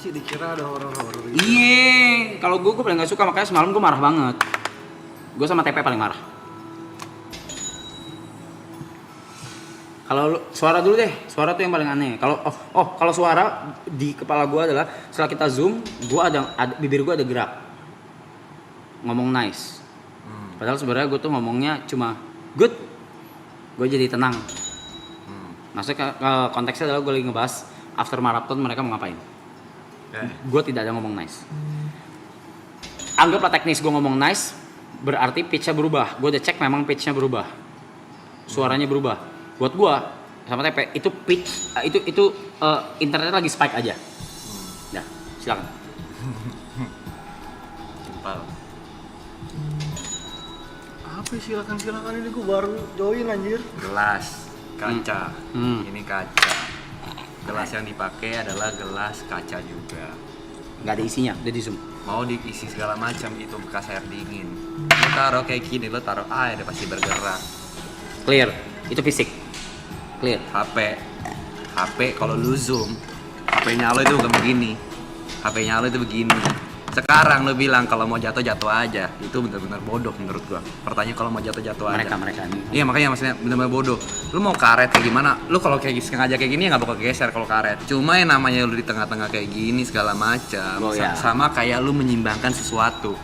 sih dikira ada horor-horor gitu. Iya, kalau gue paling gak suka, makanya semalam gue marah banget. Gue sama TP paling marah. Kalau suara dulu deh, suara tuh yang paling aneh. Kalau kalau suara di kepala gue adalah setelah kita zoom, gue ada bibir gue ada gerak, ngomong nice. Padahal sebenarnya gue tuh ngomongnya cuma good, gue jadi tenang. Maksudnya konteksnya adalah gue lagi ngebahas after marathon mereka mau ngapain. Gue tidak ada ngomong nice. Anggaplah teknis gue ngomong nice, berarti pitch-nya berubah. Gue udah cek memang pitch-nya berubah, suaranya berubah. Buat gue sama TP itu pitch itu internetnya lagi spike aja. Nah, silakan. Simpel. Apa sih silakan ini gue baru join anjir. Gelas kaca. Ini kaca. Gelas yang dipakai adalah gelas kaca juga. Nggak ada isinya, udah di zoom. Mau diisi segala macam itu bekas air dingin. Lo taruh kayak gini, lo taruh air dia pasti bergerak. Clear, itu fisik. Clear. HP kalau lu zoom, HP-nya lo itu bukan begini. HP-nya lo itu begini. Sekarang lo bilang kalau mau jatuh aja, itu benar-benar bodoh menurut gua. Pertanyaan kalau mau jatuh aja. Mereka nih. Iya makanya maksudnya benar-benar bodoh. Lu mau karet kayak gimana? Lu kalau kayak sengaja kayak gini ya nggak bakal geser kalau karet. Cuma yang namanya lu di tengah-tengah kayak gini segala macam, sama kayak lu menyimbangkan sesuatu.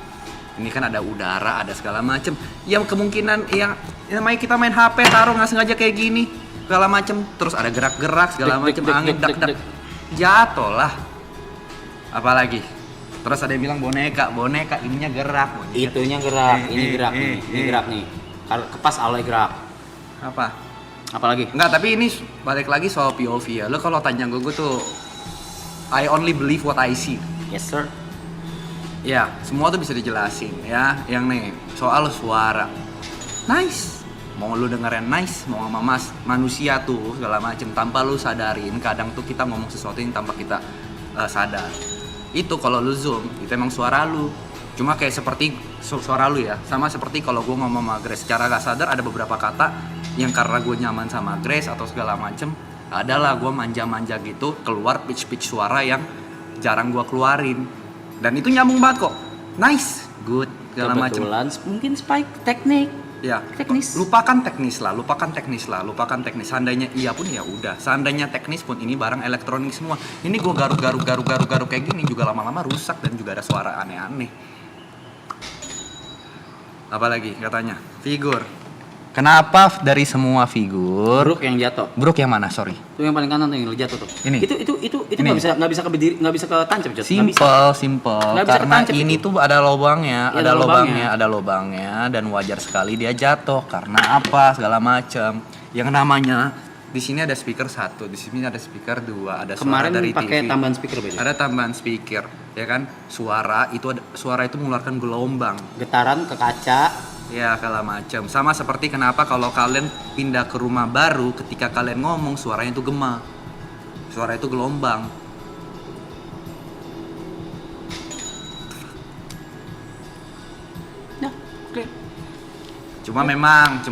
Ini kan ada udara, ada segala macam. Yang kemungkinan yang namanya kita main HP taruh nggak sengaja kayak gini segala macam, terus ada gerak-gerak segala macam, angin dak jatuh lah. Apalagi terus ada yang bilang boneka ininya gerak. Itunya gerak, ini gerak nih, ini gerak nih. Kepas alay gerak. Apalagi? Enggak, tapi ini balik lagi soal POV ya. Lo kalau tanya gue tuh I only believe what I see. Yes sir. Ya, semua tuh bisa dijelasin ya. Yang nih soal suara. Nice. Mau lu dengerin nice, mau sama manusia tuh segala macem tanpa lu sadarin. Kadang tuh kita ngomong sesuatu yang tanpa kita sadar. Itu kalau lu zoom, itu emang suara lu. Cuma kayak seperti suara lu ya, sama seperti kalau gue ngomong sama Grace secara gak sadar ada beberapa kata yang karena gue nyaman sama Grace atau segala macem, adalah gue manja-manja gitu keluar pitch suara yang jarang gue keluarin, dan itu nyambung banget kok, nice, good, segala macem. Kebetulan mungkin spike teknik. Ya, teknis. Lupakan teknis. Seandainya iya pun ya udah. Seandainya teknis pun ini barang elektronik semua. Ini gue garuk kayak gini juga lama-lama rusak dan juga ada suara aneh-aneh. Apalagi katanya figur. Kenapa dari semua figur Brook yang jatuh? Brook yang mana? Sorry. Itu yang paling kanan tuh yang jatuh tuh. Ini. Itu nggak bisa keberdiri, nggak bisa ketancap. Simple. Karena ini tuh ada lubangnya, ada lubangnya dan wajar sekali dia jatuh. Karena apa? Segala macam. Yang namanya di sini ada speaker 1, di sini ada speaker 2, ada suara dari TV. Kemarin pakai tambahan speaker beda. Ada tambahan speaker, ya kan? Suara itu mengeluarkan gelombang. Getaran ke kaca. Ya, segala macam. Sama seperti kenapa kalau kalian pindah ke rumah baru, ketika kalian ngomong suaranya itu gema. Suara itu gelombang. Ya, oke. Cuma memang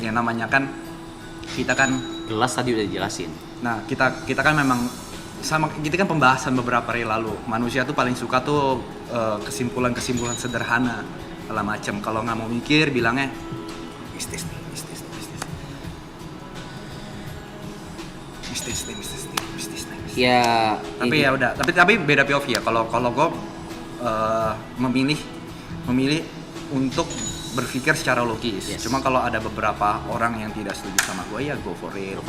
yang namanya kan kita kan gelas tadi udah dijelasin. Nah, kita kan memang sama, kita kan pembahasan beberapa hari lalu. Manusia tuh paling suka tuh kesimpulan sederhana. Segala macam, kalau nggak mau mikir bilangnya mistis. Ya, tapi ya udah, tapi beda POV ya. Kalau gue memilih untuk berpikir secara logis. Yes. Cuma kalau ada beberapa orang yang tidak setuju sama gue ya go for it.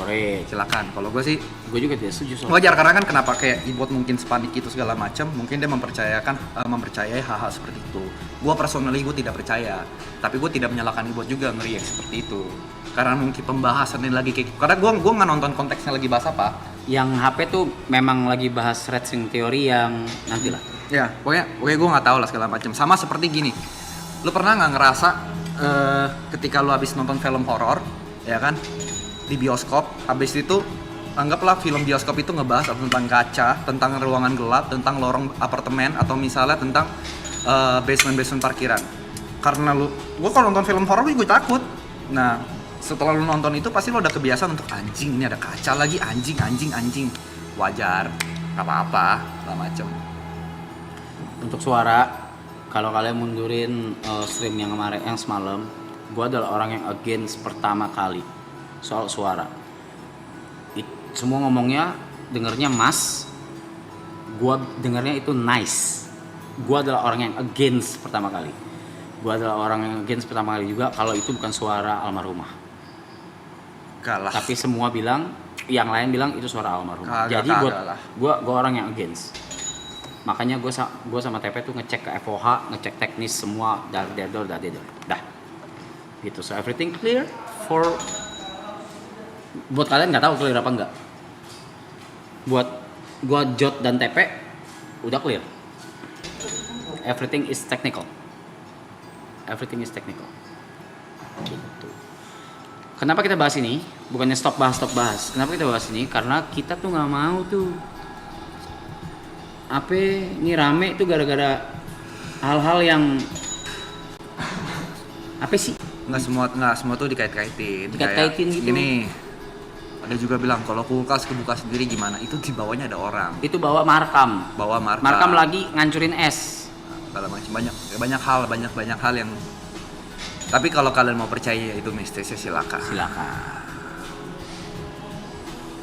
Silakan. Kalau gue sih, gue juga tidak setuju. Wajar, karena kan kenapa kayak Ibot mungkin sepanik itu segala macam, mungkin dia mempercayai hal-hal seperti itu. Gue personally gue tidak percaya, tapi gue tidak menyalahkan Ibot juga ngeriak seperti itu. Karena mungkin pembahasannya lagi kayak, karena gue nggak nonton konteksnya lagi bahas apa. Yang HP tuh memang lagi bahas red string teori yang nantilah. Ya, pokoknya gue nggak tahu lah segala macam. Sama seperti gini. Lu pernah nggak ngerasa ketika lu habis nonton film horor, ya kan, di bioskop, habis itu anggaplah film bioskop itu ngebahas tentang kaca, tentang ruangan gelap, tentang lorong apartemen, atau misalnya tentang basement parkiran. Karena gue kalau nonton film horor gue takut. Nah, setelah lu nonton itu pasti lu udah kebiasaan untuk anjing ini ada kaca lagi, anjing. Wajar. nggak apa-apa segala macem. Untuk suara, kalau kalian mundurin stream yang kemarin, yang semalam, gue adalah orang yang against pertama kali soal suara. Semua ngomongnya dengernya mas, gue dengernya itu nice. Gue adalah orang yang against pertama kali. Gue adalah orang yang against pertama kali juga kalau itu bukan suara almarhumah. Kalah. Tapi semua bilang, yang lain bilang itu suara almarhumah. Kagak, Jadi kagak gue orang yang against. Makanya gue sama TP tuh ngecek ke FOH, ngecek teknis semua dah. Gitu. So everything clear for, buat kalian nggak tahu clear apa enggak. Buat gue Jot dan TP udah clear. Everything is technical. Gitu. Kenapa kita bahas ini? Bukannya stop bahas. Kenapa kita bahas ini? Karena kita tuh nggak mau tuh ini rame tuh gara-gara hal-hal yang apa sih? Nggak semua tuh dikait-kaitin. Dikait-kaitin gitu. Gini, ada juga bilang kalau kulkas kebuka sendiri gimana? Itu di bawahnya ada orang. Itu bawa markam. Markam lagi ngancurin es. Kalau macam banyak hal yang. Tapi kalau kalian mau percaya itu mistis ya silakan.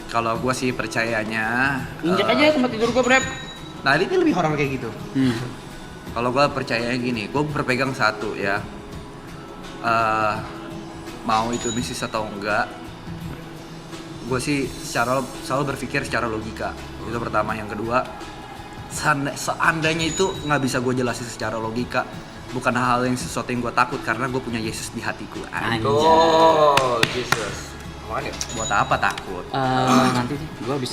Kalau gue sih percayanya. Injak aja tempat tidur gue Brep. Nah ini lebih horor kayak gitu. Kalau gue percayanya gini, gue berpegang satu ya. Mau itu mistis atau enggak, gue sih selalu berpikir secara logika. Itu pertama. Yang kedua, seandainya itu nggak bisa gue jelasin secara logika, bukan hal yang sesuatu yang gue takut karena gue punya Yesus di hatiku. Oh, Jesus. Makanya Buat apa takut? Nanti sih, gue habis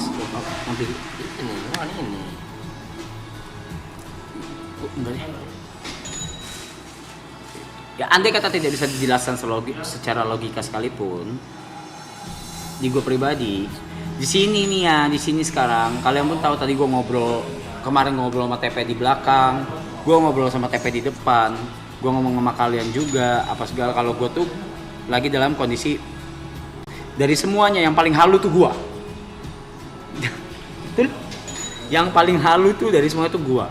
nanti. ini. Enggak deh. Ya andai kata tidak bisa dijelaskan secara logika sekalipun, di gue pribadi, di sini sekarang, kalian pun tahu tadi gue kemarin ngobrol sama TP di belakang, gue ngobrol sama TP di depan, gue ngomong sama kalian juga, apa segala, kalau gue tuh lagi dalam kondisi dari semuanya yang paling halu tuh gue. Yang paling halu tuh dari semua itu gue.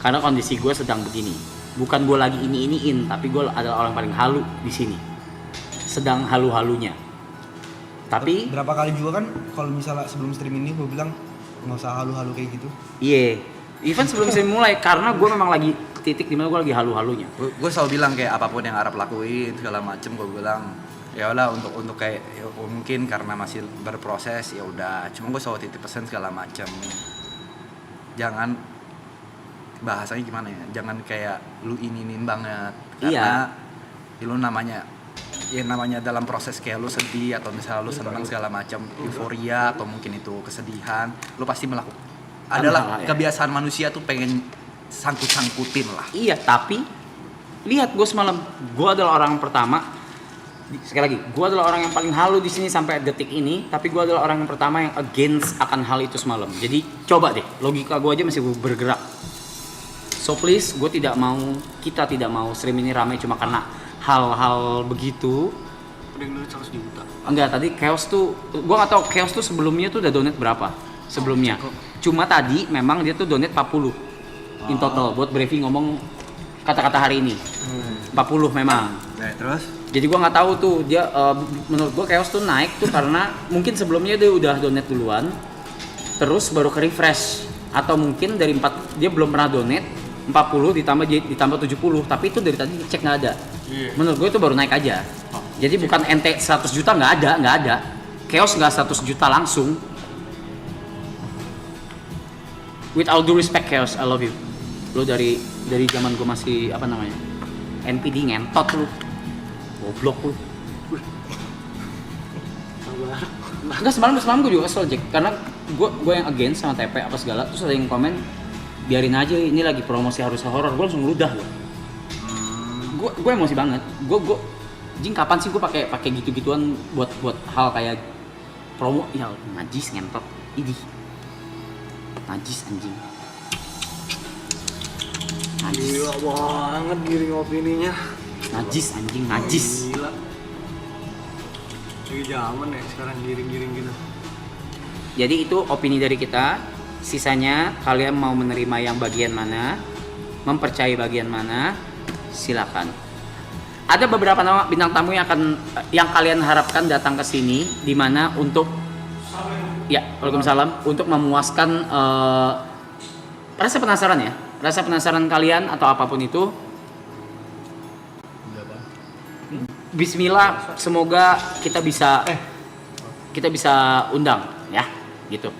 Karena kondisi gue sedang begini. Bukan gue lagi iniin, tapi gue adalah orang paling halu di sini. Sedang halu-halunya. Tapi berapa kali juga kan kalau misalnya sebelum stream ini gue bilang nggak usah halu-halu kayak gitu. iya. Even sebelum saya mulai, karena gue memang lagi titik dimana gue lagi halu-halunya. Gue selalu bilang kayak apapun yang Arab lakuin segala macem, gue bilang ya udah untuk kayak ya, mungkin karena masih berproses ya udah. Cuma gue selalu titip pesan segala macem. Jangan bahasanya gimana ya, jangan kayak lu ininin banget karena lu namanya dalam proses kayak lu sedih atau misalnya lu senang segala macam, euforia atau mungkin itu kesedihan, lu pasti melakukan adalah kebiasaan manusia tuh pengen sangkut-sangkutin lah. Iya, tapi lihat gue semalam, gue adalah orang pertama. Sekali lagi, gue adalah orang yang paling halu di sini sampai detik ini, tapi gue adalah orang yang pertama yang against akan hal itu semalam. Jadi coba deh, logika gue aja masih bergerak. So please, kita tidak mau stream ini ramai cuma karena hal-hal begitu. Udah dulu 100 juta. Enggak, tadi Chaos tuh, gue nggak tahu Chaos tuh sebelumnya tuh udah donate berapa sebelumnya. Cuma tadi memang dia tuh donate 40 in total buat briefing ngomong kata-kata hari ini. 40 memang. Nah, terus? Jadi gue nggak tahu tuh dia, menurut gue Chaos tuh naik tuh karena mungkin sebelumnya dia udah donate duluan, terus baru ke refresh, atau mungkin dari 4 dia belum pernah donate 40 ditambah 70, tapi itu dari tadi cek nggak ada. Menurut gue itu baru naik aja. Jadi bukan ente 100 juta, nggak ada. Chaos nggak 100 juta langsung. With all due respect Chaos, I love you. Lu dari zaman gue masih apa namanya NPD ngentot lu, goblok lu. Enggak, semalam gue juga kesel Jack, karena gue yang against sama TP apa segala, terus ada yang komen biarin aja ini lagi promosi harusnya horor, gue langsung ngeludah loh. Gue emosi banget. Gue jing kapan sih gue pakai gitu-gituan buat hal kayak promo, ya najis ngentot, idih najis anjing. Najis. Gila banget giring opininya. Najis anjing, najis. Gila. Lagi zaman ya sekarang giring-giring gitu. Jadi itu opini dari kita. Sisanya kalian mau menerima yang bagian mana, mempercayai bagian mana, silakan. Ada beberapa nama bintang tamu yang kalian harapkan datang ke sini, di mana untuk ya, waalaikumsalam, untuk memuaskan rasa penasaran ya, rasa penasaran kalian atau apapun itu. Bismillah, semoga kita bisa undang ya, gitu.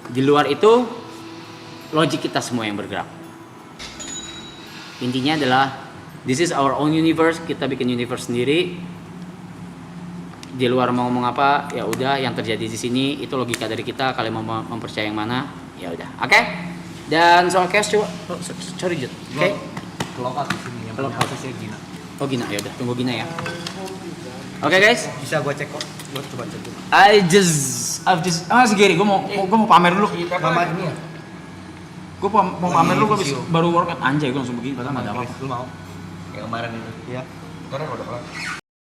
Di luar itu logik kita semua yang bergerak. Intinya adalah this is our own universe, kita bikin universe sendiri. Di luar mau ngomong apa, ya udah, yang terjadi di sini itu logika dari kita. Kalian mau mempercayai yang mana, ya udah. Oke? Dan soal cash coba, sorry Jut. Oke? Kelokat di sini yang punya prosesnya Gina. Oh Gina, ya udah, tunggu Gina ya. Oke guys, Bisa gua cek kok. Gua coba cek dulu. masih Gary, gue mau pamer dulu. Mama ini ya? Gue mau pamer dulu, gue baru workout anjay, gue langsung begini, padahal nggak ada apa-apa. Lu mau? Yang kemarin itu. Iya. Karena udah kelar.